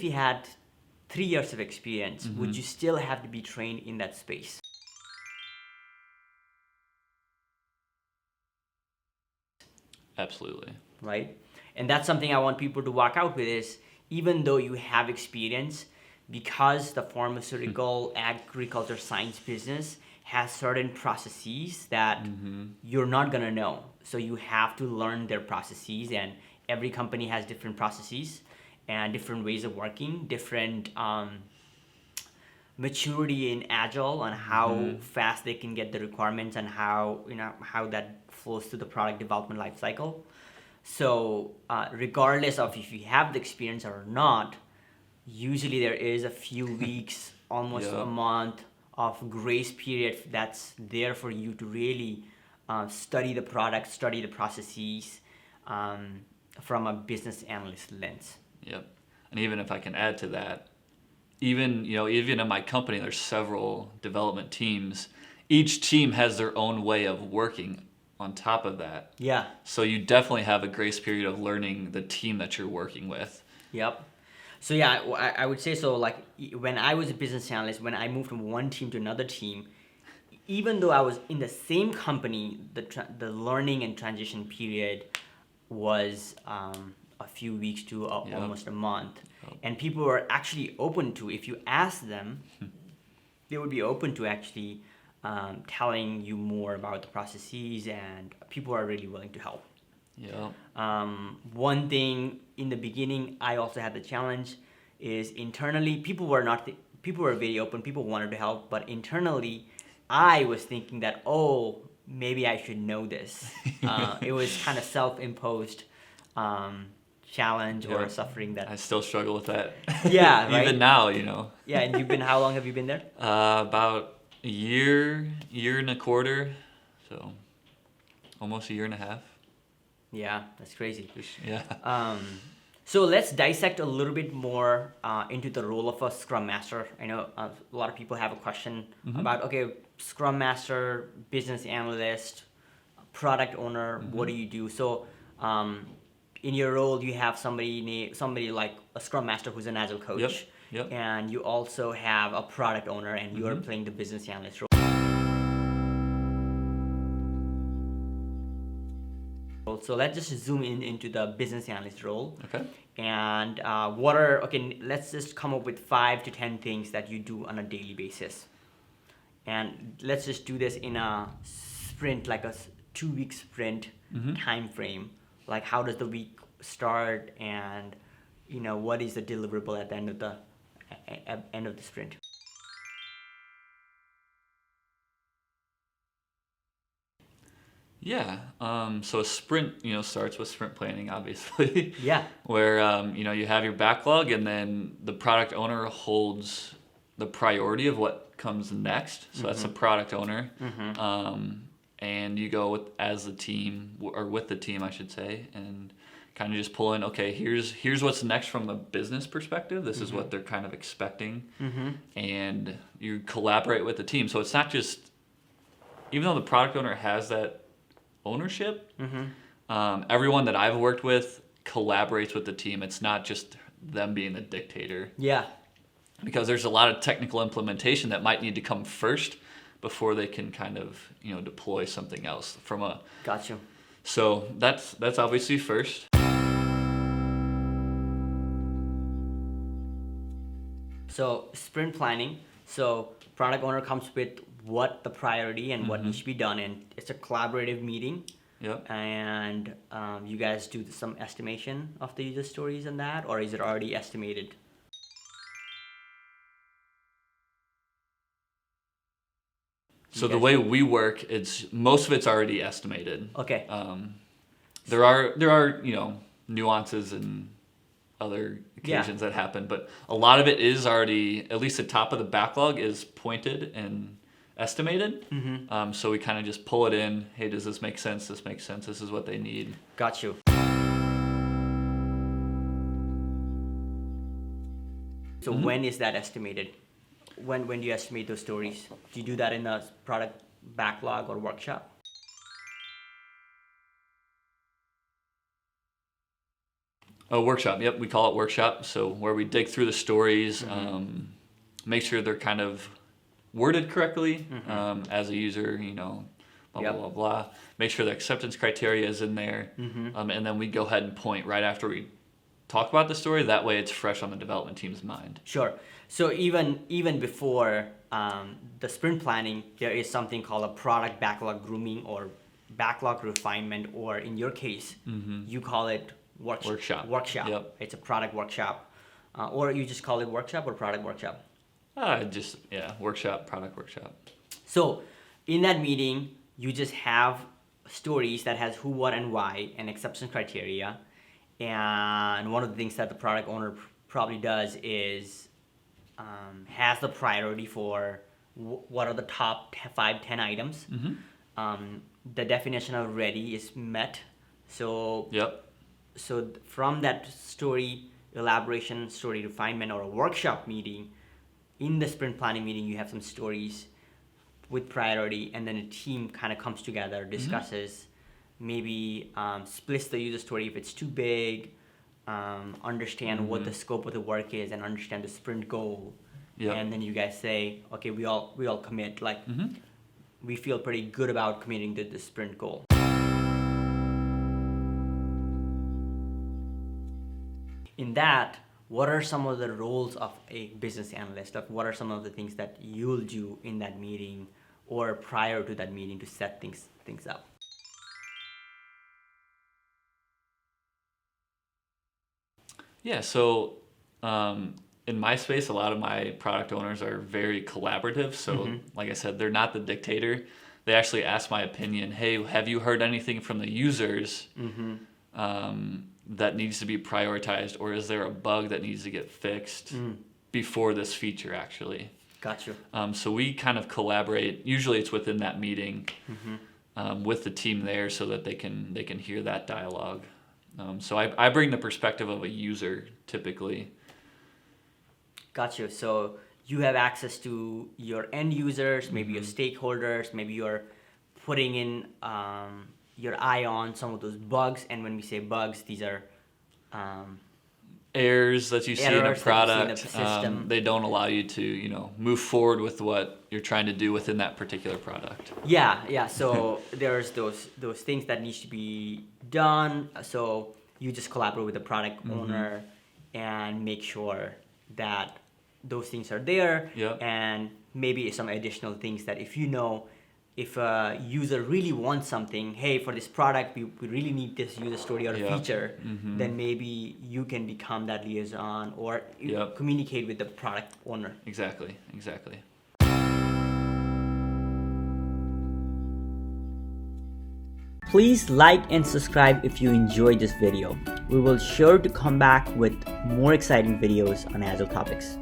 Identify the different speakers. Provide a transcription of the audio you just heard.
Speaker 1: if you had 3 years of experience, would you still have to be trained in that space?
Speaker 2: Absolutely.
Speaker 1: Right? And that's something I want people to walk out with is, even though you have experience, because the pharmaceutical, agriculture, science business has certain processes that you're not going to know. So you have to learn their processes, and every company has different processes and different ways of working, different maturity in Agile on how fast they can get the requirements and how that flows through the product development life cycle. So regardless of if you have the experience or not, usually there is a few weeks, almost a month of grace period that's there for you to really study the product, study the processes from a business analyst lens.
Speaker 2: Yep. And even if I can add to that, even in my company, there's several development teams. Each team has their own way of working on top of that.
Speaker 1: Yeah.
Speaker 2: So you definitely have a grace period of learning the team that you're working with.
Speaker 1: Yep. So yeah, I would say so. Like when I was a business analyst, when I moved from one team to another team, even though I was in the same company, the learning and transition period was a few weeks to almost a month. And people were actually open to, if you ask them, they would be open to actually telling you more about the processes, and people are really willing to help.
Speaker 2: Yeah.
Speaker 1: One thing in the beginning, I also had the challenge is internally, people were very open, people wanted to help, but internally, I was thinking that, maybe I should know this. It was kind of self-imposed challenge or suffering that
Speaker 2: I still struggle with that.
Speaker 1: Yeah, right?
Speaker 2: Even now,
Speaker 1: Yeah, and how long have you been there?
Speaker 2: About a year and a quarter, so almost a year and a half.
Speaker 1: Yeah, that's crazy.
Speaker 2: Yeah.
Speaker 1: So let's dissect a little bit more into the role of a Scrum Master. I know a lot of people have a question about, Scrum Master, Business Analyst, Product Owner, what do you do? So in your role, you have somebody like a Scrum Master who's an Agile Coach.
Speaker 2: Yep.
Speaker 1: And you also have a Product Owner, and you're playing the Business Analyst role. So let's just zoom into the Business Analyst role.
Speaker 2: Okay.
Speaker 1: And let's just come up with 5 to 10 things that you do on a daily basis. And let's just do this in a sprint, like a 2-week sprint time frame. Like how does the week start, and what is the deliverable at the end of the sprint?
Speaker 2: Yeah. So a sprint, starts with sprint planning, obviously.
Speaker 1: Yeah.
Speaker 2: Where you have your backlog, and then the product owner holds the priority of what comes next. So that's the product owner. And you go with the team, I should say, and kind of just pull in, here's what's next from a business perspective. This is what they're kind of expecting. And you collaborate with the team. So it's not just, even though the product owner has that ownership, everyone that I've worked with collaborates with the team. It's not just them being the dictator.
Speaker 1: Yeah.
Speaker 2: Because there's a lot of technical implementation that might need to come first before they can kind of deploy something else from a.
Speaker 1: Got you.
Speaker 2: So that's obviously first.
Speaker 1: So sprint planning. So product owner comes with what the priority and what needs to be done, and it's a collaborative meeting.
Speaker 2: Yep.
Speaker 1: And you guys do some estimation of the user stories and that, or is it already estimated?
Speaker 2: So the way we work, most of it's already estimated.
Speaker 1: Okay.
Speaker 2: There are nuances and other occasions that happen, but a lot of it is already, at least the top of the backlog is pointed and estimated. So we kind of just pull it in. Hey, does this make sense? This makes sense. This is what they need.
Speaker 1: Got you. So when is that estimated? When do you estimate those stories? Do you do that in a product backlog or workshop?
Speaker 2: A workshop. Yep, we call it workshop. So where we dig through the stories, make sure they're kind of worded correctly as a user. Blah blah blah blah. Make sure the acceptance criteria is in there, and then we go ahead and point right after we talk about the story. That way, it's fresh on the development team's mind.
Speaker 1: Sure. So even before the sprint planning, there is something called a product backlog grooming or backlog refinement, or in your case, you call it workshop.
Speaker 2: Yep.
Speaker 1: It's a product workshop, or you just call it workshop or product workshop.
Speaker 2: Workshop, product workshop.
Speaker 1: So in that meeting, you just have stories that has who, what, and why, and acceptance criteria. And one of the things that the product owner probably does is has the priority for what are the top 5-10 items. The definition of ready is met. So from that story elaboration, story refinement, or a workshop meeting, in the sprint planning meeting, you have some stories with priority, and then a team kind of comes together, discusses, maybe splits the user story if it's too big, understand what the scope of the work is, and understand the sprint goal. And then you guys say, okay, we all commit, like we feel pretty good about committing to the sprint goal. In that, what are some of the roles of a business analyst? Like, what are some of the things that you'll do in that meeting or prior to that meeting to set things up?
Speaker 2: Yeah, so in my space, a lot of my product owners are very collaborative. So like I said, they're not the dictator. They actually ask my opinion. Hey, have you heard anything from the users that needs to be prioritized, or is there a bug that needs to get fixed before this feature actually?
Speaker 1: Got you.
Speaker 2: So we kind of collaborate. Usually it's within that meeting with the team there so that they can hear that dialogue. So I bring the perspective of a user typically.
Speaker 1: Got you. So you have access to your end users, maybe your stakeholders, maybe you're putting in your eye on some of those bugs. And when we say bugs, these are
Speaker 2: errors that you see in a product.
Speaker 1: System.
Speaker 2: They don't allow you to move forward with what you're trying to do within that particular product.
Speaker 1: Yeah. So there's those things that needs to be done. So you just collaborate with the product owner and make sure that those things are there. And maybe some additional things that if a user really wants something, hey, for this product, we really need this user story or feature, then maybe you can become that liaison or communicate with the product owner.
Speaker 2: Exactly.
Speaker 1: Please like and subscribe if you enjoyed this video. We will sure to come back with more exciting videos on Agile topics.